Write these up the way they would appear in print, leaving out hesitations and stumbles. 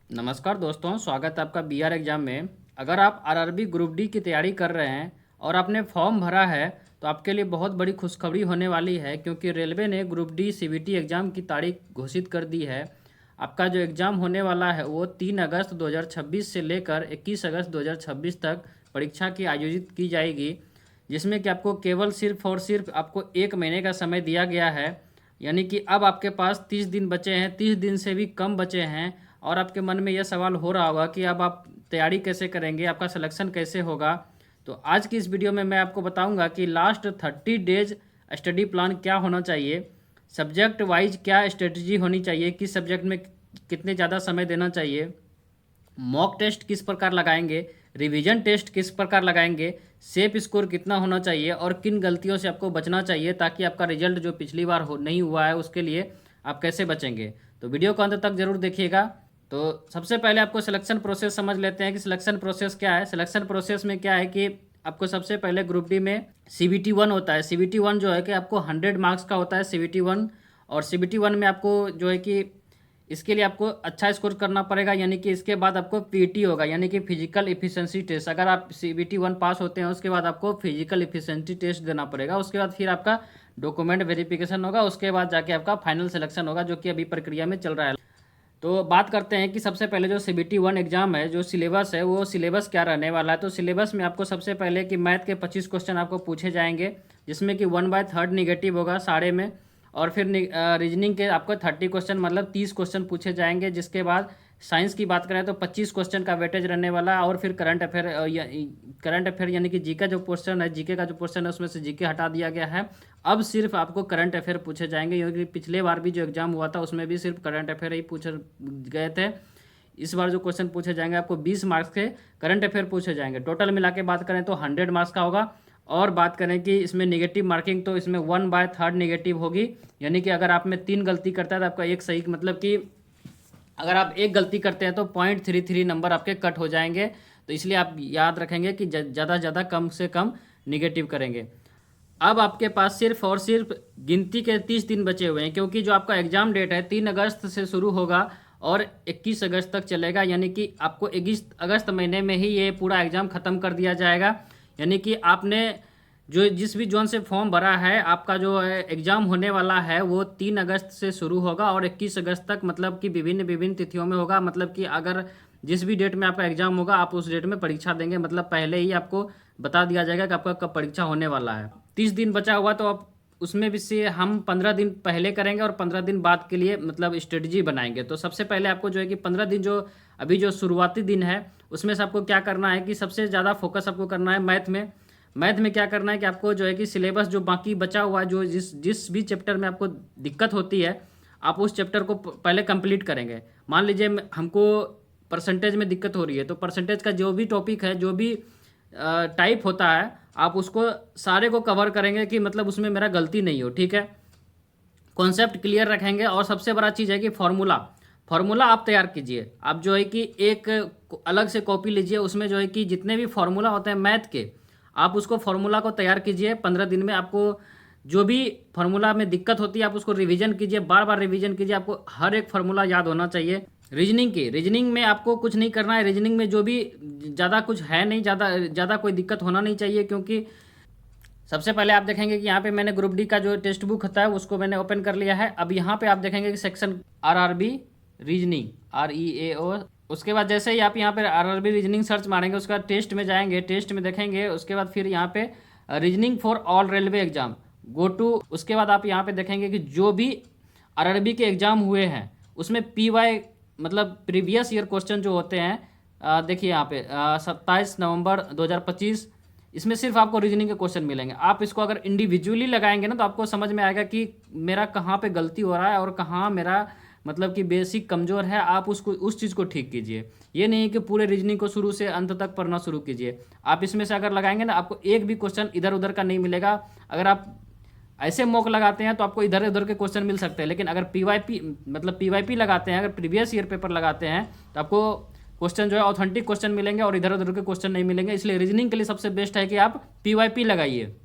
नमस्कार दोस्तों, स्वागत है आपका बीआर एग्ज़ाम में। अगर आप आरआरबी ग्रुप डी की तैयारी कर रहे हैं और आपने फॉर्म भरा है तो आपके लिए बहुत बड़ी खुशखबरी होने वाली है, क्योंकि रेलवे ने ग्रुप डी सीबीटी एग्ज़ाम की तारीख घोषित कर दी है। आपका जो एग्ज़ाम होने वाला है वो 3 अगस्त 2026 से लेकर 21 अगस्त 2026 तक परीक्षा की आयोजित की जाएगी, जिसमें कि आपको केवल सिर्फ और सिर्फ आपको 1 महीने का समय दिया गया है। यानी कि अब आपके पास 30 दिन बचे हैं, 30 दिन से भी कम बचे हैं। और आपके मन में यह सवाल हो रहा होगा कि अब आप तैयारी कैसे करेंगे, आपका सिलेक्शन कैसे होगा। तो आज की इस वीडियो में मैं आपको बताऊंगा कि लास्ट 30 डेज स्टडी प्लान क्या होना चाहिए, सब्जेक्ट वाइज क्या स्ट्रेटजी होनी चाहिए, किस सब्जेक्ट में कितने ज़्यादा समय देना चाहिए, मॉक टेस्ट किस प्रकार लगाएंगे, रिवीजन टेस्ट किस प्रकार लगाएंगे, सेफ स्कोर कितना होना चाहिए और किन गलतियों से आपको बचना चाहिए, ताकि आपका रिजल्ट जो पिछली बार नहीं हुआ है उसके लिए आप कैसे बचेंगे। तो वीडियो को अंत तक जरूर देखिएगा। तो सबसे पहले आपको सिलेक्शन प्रोसेस समझ लेते हैं कि सिलेक्शन प्रोसेस क्या है। सिलेक्शन प्रोसेस में क्या है कि आपको सबसे पहले ग्रुप डी में सीबीटी 1 होता है। सीबीटी 1 जो है कि आपको 100 मार्क्स का होता है सीबीटी 1। और सीबीटी 1 में आपको जो है कि इसके लिए आपको अच्छा स्कोर करना पड़ेगा, यानी कि इसके बाद आपको पीटी होगा, यानी कि फिजिकल इफिशिएंसी टेस्ट। अगर आप सीबीटी 1 पास होते हैं उसके बाद आपको फिजिकल इफिशिएंसी टेस्ट देना पड़ेगा। उसके बाद फिर आपका डॉक्यूमेंट वेरिफिकेशन होगा, उसके बाद जाके आपका फाइनल सिलेक्शन होगा, जो कि अभी प्रक्रिया में चल रहा है। तो बात करते हैं कि सबसे पहले जो सीबीटी 1 एग्जाम है, जो सिलेबस है वो सिलेबस क्या रहने वाला है। तो सिलेबस में आपको सबसे पहले कि मैथ के 25 क्वेश्चन आपको पूछे जाएंगे, जिसमें कि 1/3 निगेटिव होगा सारे में। और फिर रीजनिंग के आपको 30 क्वेश्चन मतलब 30 क्वेश्चन पूछे जाएंगे। जिसके बाद साइंस की बात करें तो 25 क्वेश्चन का वेटेज रहने वाला है। और फिर करंट अफेयर यानी कि जीके जो पोर्शन है, जीके का जो पोर्शन है उसमें से जीके हटा दिया गया है। अब सिर्फ आपको करंट अफेयर पूछे जाएंगे, क्योंकि पिछले बार भी जो एग्जाम हुआ था उसमें भी सिर्फ करंट अफेयर ही पूछे गए थे। इस बार जो क्वेश्चन पूछे जाएंगे आपको 20 मार्क्स के करंट अफेयर पूछे जाएंगे। टोटल मिला के बात करें तो 100 मार्क्स का होगा। और बात करें कि इसमें नेगेटिव मार्किंग, तो इसमें 1/3 नेगेटिव होगी, यानी कि अगर आप में 3 गलती करता है तो आपका एक सही, मतलब कि अगर आप एक गलती करते हैं तो 0.33 नंबर आपके कट हो जाएंगे। तो इसलिए आप याद रखेंगे कि ज़्यादा से ज़्यादा कम से कम निगेटिव करेंगे। अब आपके पास सिर्फ और सिर्फ गिनती के 30 दिन बचे हुए हैं, क्योंकि जो आपका एग्ज़ाम डेट है 3 अगस्त से शुरू होगा और 21 अगस्त तक चलेगा। यानी कि आपको 21 अगस्त महीने में ही ये पूरा एग्ज़ाम ख़त्म कर दिया जाएगा। यानी कि आपने जो जिस भी जोन से फॉर्म भरा है, आपका जो एग्ज़ाम होने वाला है वो 3 अगस्त से शुरू होगा और 21 अगस्त तक, मतलब कि विभिन्न विभिन्न तिथियों में होगा। मतलब कि अगर जिस भी डेट में आपका एग्ज़ाम होगा आप उस डेट में परीक्षा देंगे, मतलब पहले ही आपको बता दिया जाएगा कि आपका कब परीक्षा होने वाला है। 30 दिन बचा हुआ तो अब उसमें भी से हम 15 दिन पहले करेंगे और 15 दिन बाद के लिए मतलब स्ट्रेटजी बनाएंगे। तो सबसे पहले आपको जो है कि 15 दिन जो अभी जो शुरुआती दिन है उसमें से आपको क्या करना है कि सबसे ज़्यादा फोकस आपको करना है मैथ में। मैथ में क्या करना है कि आपको जो है कि सिलेबस जो बाकी बचा हुआ है, जो जिस जिस भी चैप्टर में आपको दिक्कत होती है, आप उस चैप्टर को पहले कंप्लीट करेंगे। मान लीजिए हमको परसेंटेज में दिक्कत हो रही है, तो परसेंटेज का जो भी टॉपिक है, जो भी टाइप होता है, आप उसको सारे को कवर करेंगे कि मतलब उसमें मेरा गलती नहीं हो। ठीक है, कॉन्सेप्ट क्लियर रखेंगे। और सबसे बड़ा चीज़ है कि फार्मूला आप तैयार कीजिए। आप जो है कि एक अलग से कॉपी लीजिए, उसमें जो है कि जितने भी फार्मूला होते हैं मैथ के, आप उसको फार्मूला को तैयार कीजिए। 15 दिन में आपको जो भी फार्मूला में दिक्कत होती है आप उसको रिवीजन कीजिए, बार बार रिवीजन कीजिए। आपको हर एक फार्मूला याद होना चाहिए। रीजनिंग में आपको कुछ नहीं करना है। रीजनिंग में जो भी ज़्यादा कुछ है नहीं, ज़्यादा कोई दिक्कत होना नहीं चाहिए, क्योंकि सबसे पहले आप देखेंगे कि यहाँ पे मैंने ग्रुप डी का जो टेक्स्ट बुक होता है उसको मैंने ओपन कर लिया है। अब यहाँ पे आप देखेंगे कि सेक्शन आरआरबी रीजनिंग, REAO। उसके बाद जैसे ही आप यहाँ पे आरआरबी रीजनिंग सर्च मारेंगे, उसके बाद टेस्ट में जाएंगे, टेस्ट में देखेंगे, उसके बाद फिर यहाँ पे reasoning for all railway exam go to. उसके बाद आप यहाँ पे देखेंगे कि जो भी आरआरबी के एग्जाम हुए हैं उसमें PY मतलब प्रीवियस ईयर क्वेश्चन जो होते हैं, देखिए यहाँ पे 27 नवंबर 2025, इसमें सिर्फ आपको रीजनिंग के क्वेश्चन मिलेंगे। आप इसको अगर इंडिविजुअली लगाएंगे ना तो आपको समझ में आएगा कि मेरा कहाँ पे गलती हो रहा है और कहाँ मेरा मतलब कि बेसिक कमज़ोर है। आप उसको उस चीज़ को ठीक कीजिए। ये नहीं कि पूरे रीजनिंग को शुरू से अंत तक पढ़ना शुरू कीजिए। आप इसमें से अगर लगाएंगे ना, आपको एक भी क्वेश्चन इधर उधर का नहीं मिलेगा। अगर आप ऐसे मॉक लगाते हैं तो आपको इधर उधर के क्वेश्चन मिल सकते हैं, लेकिन अगर PYP लगाते हैं, अगर प्रीवियस ईयर पेपर लगाते हैं, तो आपको क्वेश्चन जो है ऑथेंटिक क्वेश्चन मिलेंगे और इधर उधर के क्वेश्चन नहीं मिलेंगे। इसलिए रीजनिंग के लिए सबसे बेस्ट है कि आप PYP लगाइए,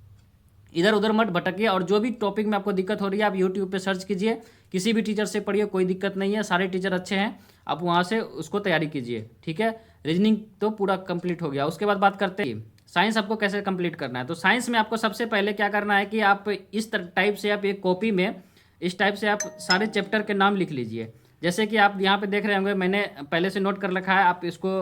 इधर उधर मत भटकिए। और जो भी टॉपिक में आपको दिक्कत हो रही है आप यूट्यूब पे सर्च कीजिए, किसी भी टीचर से पढ़िए, कोई दिक्कत नहीं है, सारे टीचर अच्छे हैं। आप वहाँ से उसको तैयारी कीजिए, ठीक है। रीजनिंग तो पूरा कंप्लीट हो गया। उसके बाद बात करते हैं साइंस आपको कैसे कंप्लीट करना है। तो साइंस में आपको सबसे पहले क्या करना है कि आप इस टाइप से आप एक कॉपी में इस टाइप से आप सारे चैप्टर के नाम लिख लीजिए। जैसे कि आप यहाँ पे देख रहे होंगे, मैंने पहले से नोट कर रखा है, आप इसको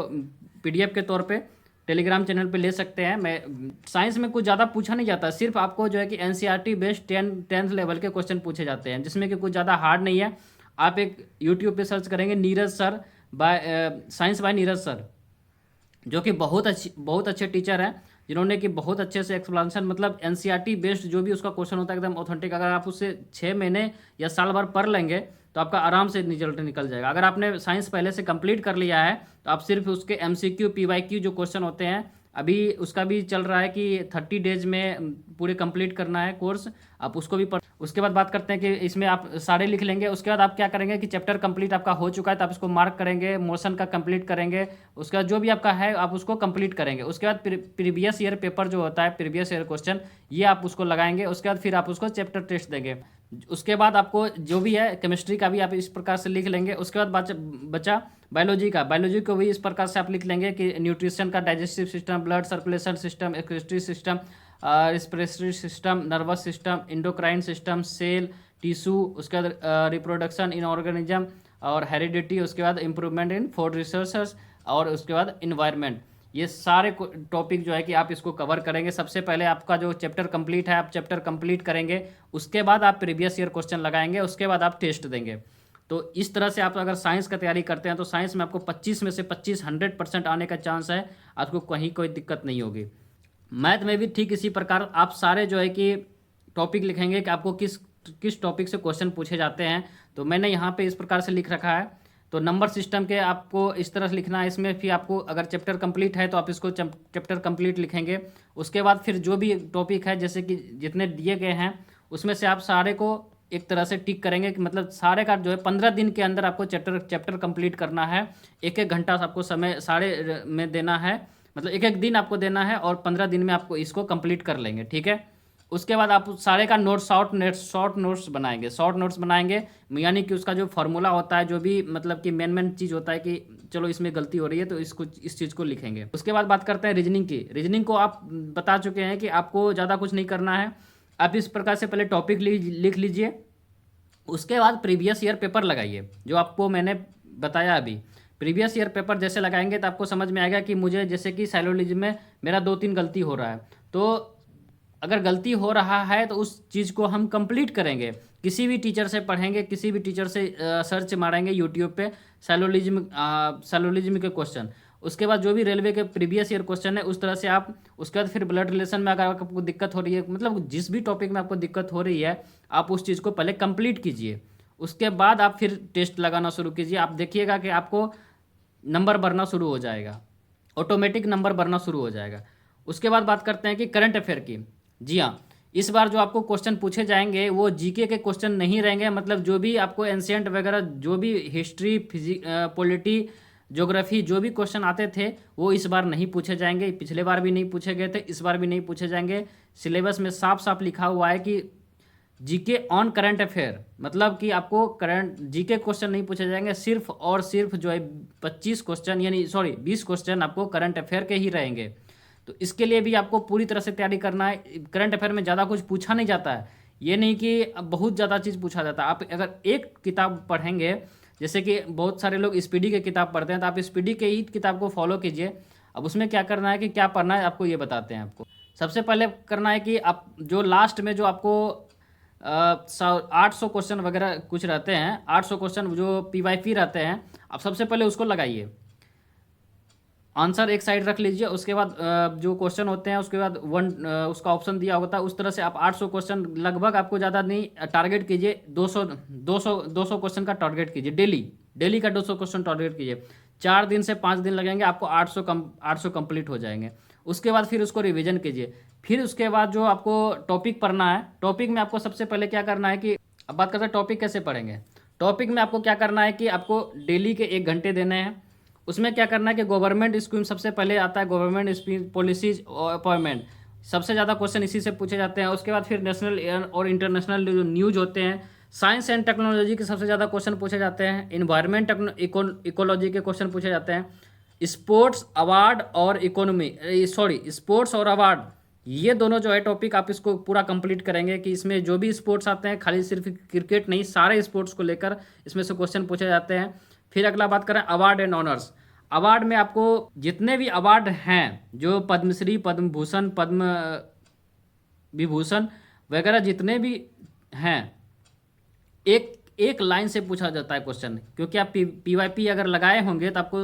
पीडीएफ के तौर पे टेलीग्राम चैनल पे ले सकते हैं। मैं साइंस में कुछ ज़्यादा पूछा नहीं जाता, सिर्फ आपको जो है कि एनसीईआरटी बेस्ड टेंथ लेवल के क्वेश्चन पूछे जाते हैं, जिसमें कि कुछ ज़्यादा हार्ड नहीं है। आप एक यूट्यूब पे सर्च करेंगे Neeraj sir by science by Neeraj sir, जो कि बहुत अच्छे टीचर हैं, जिन्होंने कि बहुत अच्छे से एक्सप्लेनेशन, मतलब एनसीईआरटी बेस्ड जो भी उसका क्वेश्चन होता है एकदम ऑथेंटिक। अगर आप उससे 6 महीने या साल भर पढ़ लेंगे तो आपका आराम से रिजल्ट निकल जाएगा। अगर आपने साइंस पहले से कंप्लीट कर लिया है तो आप सिर्फ उसके एमसीक्यू पीवाईक्यू जो क्वेश्चन होते हैं, अभी उसका भी चल रहा है कि 30 डेज में पूरे कंप्लीट करना है कोर्स, आप उसको भी पढ़। उसके बाद बात करते हैं कि इसमें आप सारे लिख लेंगे। उसके बाद आप क्या करेंगे कि चैप्टर कंप्लीट आपका हो चुका है तो आप इसको मार्क करेंगे, मोशन का कंप्लीट करेंगे। उसके बाद जो भी आपका है आप उसको कंप्लीट करेंगे। उसके बाद प्रीवियस ईयर पेपर जो होता है, प्रीवियस ईयर क्वेश्चन, ये आप उसको लगाएंगे। उसके बाद फिर आप उसको चैप्टर टेस्ट देंगे। उसके बाद आपको जो भी है केमिस्ट्री का भी आप इस प्रकार से लिख लेंगे। उसके बाद बचा बायोलॉजी का। बायोलॉजी को भी इस प्रकार से आप लिख लेंगे कि न्यूट्रिशन का, digestive system, blood circulation system, excretory system, respiratory system, nervous system, endocrine system, cell, tissue, उसके बाद रिप्रोडक्शन इन ऑर्गेनिज्म और हेरिडिटी, उसके बाद इंप्रूवमेंट इन फूड रिसोर्सेज, और उसके बाद इन्वायरमेंट। ये सारे टॉपिक जो है कि आप इसको कवर करेंगे। सबसे पहले आपका जो चैप्टर कंप्लीट है, आप चैप्टर कंप्लीट करेंगे, उसके बाद आप प्रीवियस ईयर क्वेश्चन लगाएंगे, उसके बाद आप टेस्ट देंगे। तो इस तरह से आप अगर साइंस का तैयारी करते हैं तो साइंस में आपको 25 में से 25 100% आने का चांस है, आपको कहीं कोई दिक्कत नहीं होगी। मैथ में भी ठीक इसी प्रकार आप सारे जो है कि टॉपिक लिखेंगे कि आपको किस किस टॉपिक से क्वेश्चन पूछे जाते हैं। तो मैंने यहाँ पे इस प्रकार से लिख रखा है। तो नंबर सिस्टम के आपको इस तरह से लिखना है। इसमें फिर आपको अगर चैप्टर कंप्लीट है तो आप इसको चैप्टर कंप्लीट लिखेंगे। उसके बाद फिर जो भी टॉपिक है, जैसे कि जितने दिए गए हैं उसमें से आप सारे को एक तरह से टिक करेंगे कि मतलब सारे का जो है 15 दिन के अंदर आपको चैप्टर कंप्लीट करना है। एक एक घंटा आपको समय सारे में देना है, मतलब एक एक दिन आपको देना है, और 15 दिन में आपको इसको कंप्लीट कर लेंगे, ठीक है। उसके बाद आप सारे का नोट्स, शॉर्ट नोट्स बनाएंगे। शॉर्ट नोट्स बनाएंगे यानी कि उसका जो फार्मूला होता है, जो भी मतलब कि मेन चीज़ होता है कि चलो इसमें गलती हो रही है तो इस चीज़ को लिखेंगे। उसके बाद बात करते हैं रीजनिंग की। रीजनिंग को आप बता चुके हैं कि आपको ज़्यादा कुछ नहीं करना है। आप इस प्रकार से पहले टॉपिक लिख लीजिए। उसके बाद प्रीवियस ईयर पेपर लगाइए, जो आपको मैंने बताया अभी। प्रीवियस ईयर पेपर जैसे लगाएंगे तो आपको समझ में आएगा कि मुझे जैसे कि साइलोलॉजी में मेरा 2-3 गलती हो रहा है, तो अगर गलती हो रहा है तो उस चीज़ को हम कंप्लीट करेंगे। किसी भी टीचर से पढ़ेंगे, किसी भी टीचर से सर्च मारेंगे यूट्यूब पे साइलोलॉजी के क्वेश्चन। उसके बाद जो भी रेलवे के प्रीवियस ईयर क्वेश्चन है उस तरह से आप। उसके बाद फिर ब्लड रिलेशन में अगर आपको दिक्कत हो रही है, मतलब जिस भी टॉपिक में आपको दिक्कत हो रही है, आप उस चीज़ को पहले कंप्लीट कीजिए। उसके बाद आप फिर टेस्ट लगाना शुरू कीजिए। आप देखिएगा कि आपको नंबर बढ़ना शुरू हो जाएगा, ऑटोमेटिक नंबर बढ़ना शुरू हो जाएगा। उसके बाद बात करते हैं कि करंट अफेयर की। जी हाँ, इस बार जो आपको क्वेश्चन पूछे जाएंगे वो जीके के क्वेश्चन नहीं रहेंगे। मतलब जो भी आपको एंशिएंट वगैरह, जो भी हिस्ट्री, पॉलिटी, ज्योग्राफी, जो भी क्वेश्चन आते थे वो इस बार नहीं पूछे जाएंगे। पिछले बार भी नहीं पूछे गए थे, इस बार भी नहीं पूछे जाएंगे। सिलेबस में साफ साफ लिखा हुआ है कि जीके ऑन करंट अफेयर, मतलब कि आपको करंट जीके क्वेश्चन नहीं पूछे जाएंगे। सिर्फ और सिर्फ जो है 25 क्वेश्चन, यानी 20 क्वेश्चन आपको करंट अफेयर के ही रहेंगे। तो इसके लिए भी आपको पूरी तरह से तैयारी करना है। करंट अफेयर में ज़्यादा कुछ पूछा नहीं जाता है, ये नहीं कि बहुत ज़्यादा चीज़ पूछा जाता है। आप अगर एक किताब पढ़ेंगे, जैसे कि बहुत सारे लोग स्पीडी की किताब पढ़ते हैं, तो आप स्पीडी के ही किताब को फॉलो कीजिए। अब उसमें क्या करना है कि क्या पढ़ना है आपको ये बताते हैं। आपको सबसे पहले करना है कि आप जो लास्ट में जो आपको 800 क्वेश्चन वगैरह कुछ रहते हैं, 800 क्वेश्चन जो पीवाईक्यू रहते हैं, आप सबसे पहले उसको लगाइए। आंसर एक साइड रख लीजिए। उसके बाद जो क्वेश्चन होते हैं उसके बाद उसका ऑप्शन दिया होता है। उस तरह से आप 800 क्वेश्चन लगभग, आपको ज़्यादा नहीं टारगेट कीजिए, 200 क्वेश्चन का टारगेट कीजिए। डेली का 200 क्वेश्चन टारगेट कीजिए। 4 दिन से 5 दिन लगेंगे, आपको 800 कंप्लीट हो जाएंगे। उसके बाद फिर उसको रिविजन कीजिए। फिर उसके बाद जो आपको टॉपिक पढ़ना है, टॉपिक में आपको सबसे पहले क्या करना है कि, अब बात करते हैं टॉपिक कैसे पढ़ेंगे। टॉपिक में आपको क्या करना है कि आपको डेली के 1 घंटे देने हैं। उसमें क्या करना है कि गवर्नमेंट स्कीम सबसे पहले आता है, गवर्नमेंट स्कीम, पॉलिसीज और अपॉइंटमेंट। सबसे ज़्यादा क्वेश्चन इसी से पूछे जाते हैं। उसके बाद फिर नेशनल और इंटरनेशनल जो न्यूज़ होते हैं, साइंस एंड टेक्नोलॉजी के सबसे ज़्यादा क्वेश्चन पूछे जाते हैं, इन्वायरमेंट इकोलॉजी के क्वेश्चन पूछे जाते हैं, स्पोर्ट्स अवार्ड और स्पोर्ट्स और अवार्ड, ये दोनों जो है टॉपिक आप इसको पूरा कंप्लीट करेंगे कि इसमें जो भी स्पोर्ट्स आते हैं, खाली सिर्फ क्रिकेट नहीं, सारे स्पोर्ट्स को लेकर इसमें से क्वेश्चन पूछे जाते हैं। फिर अगला बात करें अवार्ड एंड ऑनर्स। अवार्ड में आपको जितने भी अवार्ड हैं, जो पद्मश्री, पद्म भूषण, पद्म विभूषण वगैरह जितने भी हैं, एक एक लाइन से पूछा जाता है क्वेश्चन, क्योंकि आप पीवाईपी अगर लगाए होंगे तो आपको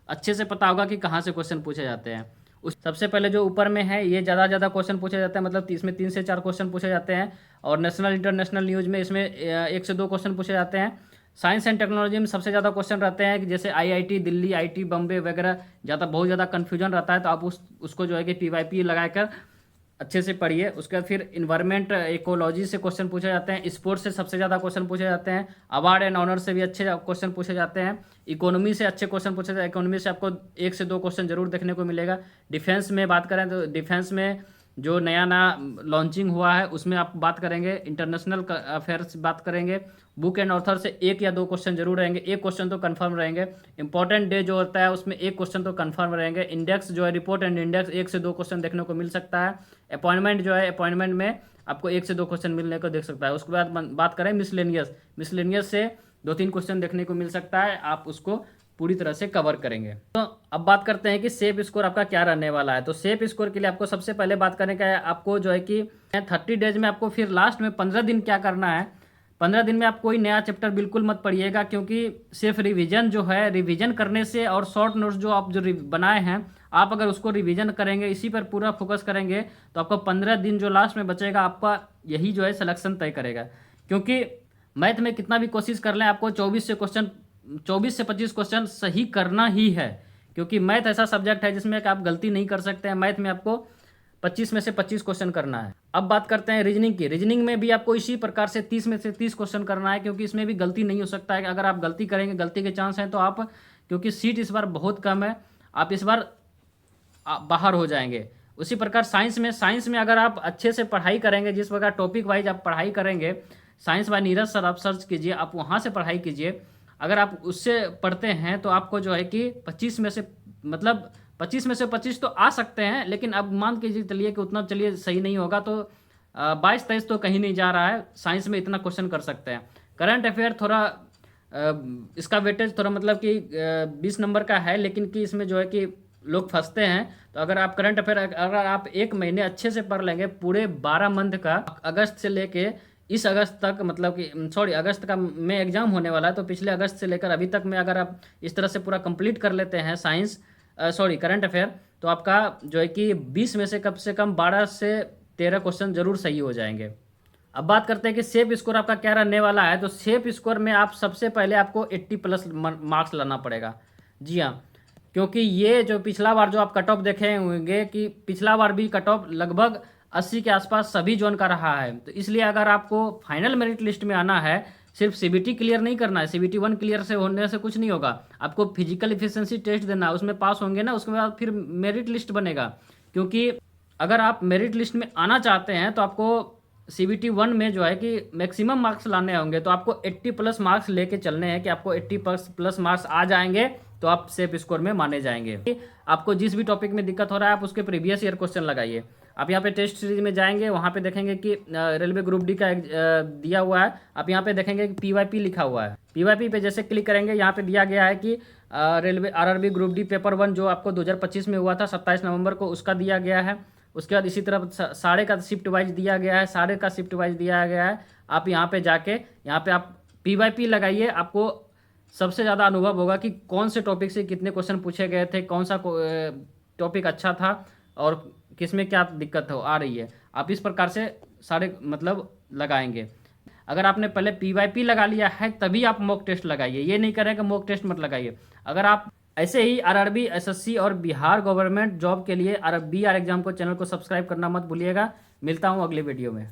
अच्छे से पता होगा कि कहाँ से क्वेश्चन पूछे जाते हैं। उस सबसे पहले जो ऊपर में है ये ज़्यादा क्वेश्चन पूछे जाते हैं, मतलब इसमें 3 से 4 क्वेश्चन पूछे जाते हैं, और नेशनल इंटरनेशनल न्यूज़ में इसमें 1 से 2 क्वेश्चन पूछे जाते हैं। साइंस एंड टेक्नोलॉजी में सबसे ज़्यादा क्वेश्चन रहते हैं कि जैसे आईआईटी दिल्ली, आईटी बम्बे वगैरह, बहुत ज़्यादा कन्फ्यूजन रहता है, तो आप उसको जो है कि पीवाईपी लगाकर अच्छे से पढ़िए। उसके बाद फिर इन्वायरमेंट इकोलॉजी से क्वेश्चन पूछे जाते हैं, स्पोर्ट्स से सबसे ज़्यादा क्वेश्चन पूछे जाते हैं, अवार्ड एंड ऑनर से भी अच्छे क्वेश्चन पूछे जाते हैं, इकोनॉमी से अच्छे क्वेश्चन पूछे जाते हैं, इकोनॉमी से आपको 1 से 2 क्वेश्चन जरूर देखने को मिलेगा। डिफेंस में बात करें तो डिफेंस में जो नया लॉन्चिंग हुआ है उसमें आप बात करेंगे, इंटरनेशनल अफेयर्स बात करेंगे, बुक एंड ऑथर से 1 या 2 क्वेश्चन जरूर रहेंगे, 1 क्वेश्चन तो कंफर्म रहेंगे। इंपॉर्टेंट डे जो होता है उसमें 1 क्वेश्चन तो कंफर्म रहेंगे। इंडेक्स जो है, रिपोर्ट एंड इंडेक्स, 1 से 2 क्वेश्चन देखने को मिल सकता है। अपॉइंटमेंट जो है, अपॉइंटमेंट में आपको 1 से 2 क्वेश्चन मिलने को देख सकता है। उसके बाद बात करें मिसलेनियस से 2-3 क्वेश्चन देखने को मिल सकता है, आप उसको पूरी तरह से कवर करेंगे। तो अब बात करते हैं कि सेफ स्कोर आपका क्या रहने वाला है। तो सेफ स्कोर के लिए आपको सबसे पहले बात करने का है, आपको जो है कि 30 डेज में आपको फिर लास्ट में 15 दिन क्या करना है। 15 दिन में आप कोई नया चैप्टर बिल्कुल मत पढ़िएगा, क्योंकि सिर्फ रिवीजन जो है, रिवीजन करने से और शॉर्ट नोट्स जो आप जो बनाए हैं, आप अगर उसको रिवीजन करेंगे, इसी पर पूरा फोकस करेंगे, तो आपको 15 दिन जो लास्ट में बचेगा, आपका यही जो है सिलेक्शन तय करेगा। क्योंकि मैथ में कितना भी कोशिश कर लें, आपको 24 से 25 क्वेश्चन सही करना ही है, क्योंकि मैथ ऐसा सब्जेक्ट है जिसमें आप गलती नहीं कर सकते हैं। मैथ में आपको 25 में से 25 क्वेश्चन करना है। अब बात करते हैं रीजनिंग की। रीजनिंग में भी आपको इसी प्रकार से 30 में से 30 क्वेश्चन करना है, क्योंकि इसमें भी गलती नहीं हो सकता है। अगर आप गलती करेंगे, गलती के चांस हैं, तो आप, क्योंकि सीट इस बार बहुत कम है, आप इस बार बाहर हो जाएंगे। उसी प्रकार साइंस में अगर आप अच्छे से पढ़ाई करेंगे, जिस प्रकार टॉपिक वाइज आप पढ़ाई करेंगे, साइंस बाय नीरज सर आप सर्च कीजिए, आप वहाँ से पढ़ाई कीजिए। अगर आप उससे पढ़ते हैं तो आपको जो है कि 25 में से 25 तो आ सकते हैं, लेकिन अब मान के चलिए कि उतना चलिए सही नहीं होगा, तो 22-23 तो कहीं नहीं जा रहा है। साइंस में इतना क्वेश्चन कर सकते हैं। करंट अफेयर थोड़ा इसका वेटेज थोड़ा मतलब कि 20 नंबर का है, लेकिन कि इसमें जो है कि लोग फंसते हैं। तो अगर आप करंट अफेयर अगर आप 1 महीने अच्छे से पढ़ लेंगे, पूरे 12 मंथ का, अगस्त से लेके इस अगस्त तक, मतलब कि अगस्त का में एग्जाम होने वाला है, तो पिछले अगस्त से लेकर अभी तक में अगर आप इस तरह से पूरा कंप्लीट कर लेते हैं करंट अफेयर, तो आपका जो है कि 20 में से कम 12 से 13 क्वेश्चन जरूर सही हो जाएंगे। अब बात करते हैं कि सेफ स्कोर आपका क्या रहने वाला है। तो सेफ स्कोर में आप सबसे पहले आपको 80+ मार्क्स लाना पड़ेगा। जी हाँ, क्योंकि ये जो पिछला बार जो आप कट ऑफ देखे होंगे कि पिछला बार भी कट ऑफ लगभग 80 के आसपास सभी जोन का रहा है। तो इसलिए अगर आपको फाइनल मेरिट लिस्ट में आना है, सिर्फ सीबीटी क्लियर नहीं करना है, सीबीटी 1 क्लियर से होने से कुछ नहीं होगा, आपको फिजिकल एफिशिएंसी टेस्ट देना है, उसमें पास होंगे ना, उसके बाद फिर मेरिट लिस्ट बनेगा। क्योंकि अगर आप मेरिट लिस्ट में आना चाहते हैं तो आपको सीबीटी 1 में जो है कि मैक्सिमम मार्क्स लाने होंगे, तो आपको 80+ मार्क्स लेके चलने हैं कि आपको 80+ मार्क्स आ जाएंगे तो आप सेफ स्कोर में माने जाएंगे। आपको जिस भी टॉपिक में दिक्कत हो रहा है, आप उसके प्रीवियस ईयर क्वेश्चन लगाइए। आप यहाँ पे टेस्ट सीरीज में जाएंगे, वहाँ पे देखेंगे कि रेलवे ग्रुप डी का दिया हुआ है। आप यहाँ पे देखेंगे कि पीवाईपी लिखा हुआ है। पीवाईपी पे जैसे क्लिक करेंगे, यहाँ पे दिया गया है कि railway RRB group D paper 1 जो आपको 2025 में हुआ था 27 नवंबर को, उसका दिया गया है। उसके बाद इसी तरह सारे का शिफ्ट वाइज दिया गया है, सारे का शिफ्ट वाइज दिया गया है। आप यहाँ पे जाके यहाँ पे आप पीवाईपी लगाइए, आपको सबसे ज़्यादा अनुभव होगा कि कौन से टॉपिक से कितने क्वेश्चन पूछे गए थे, कौन सा टॉपिक अच्छा था और किसमें क्या दिक्कत आ रही है। आप इस प्रकार से सारे मतलब लगाएंगे। अगर आपने पहले पीवाईपी लगा लिया है तभी आप मॉक टेस्ट लगाइए, ये नहीं करें कि मॉक टेस्ट मत लगाइए। अगर आप ऐसे ही आरआरबी, एसएससी और बिहार गवर्नमेंट जॉब के लिए BR एग्जाम को चैनल को सब्सक्राइब करना मत भूलिएगा। मिलता हूँ अगले वीडियो में।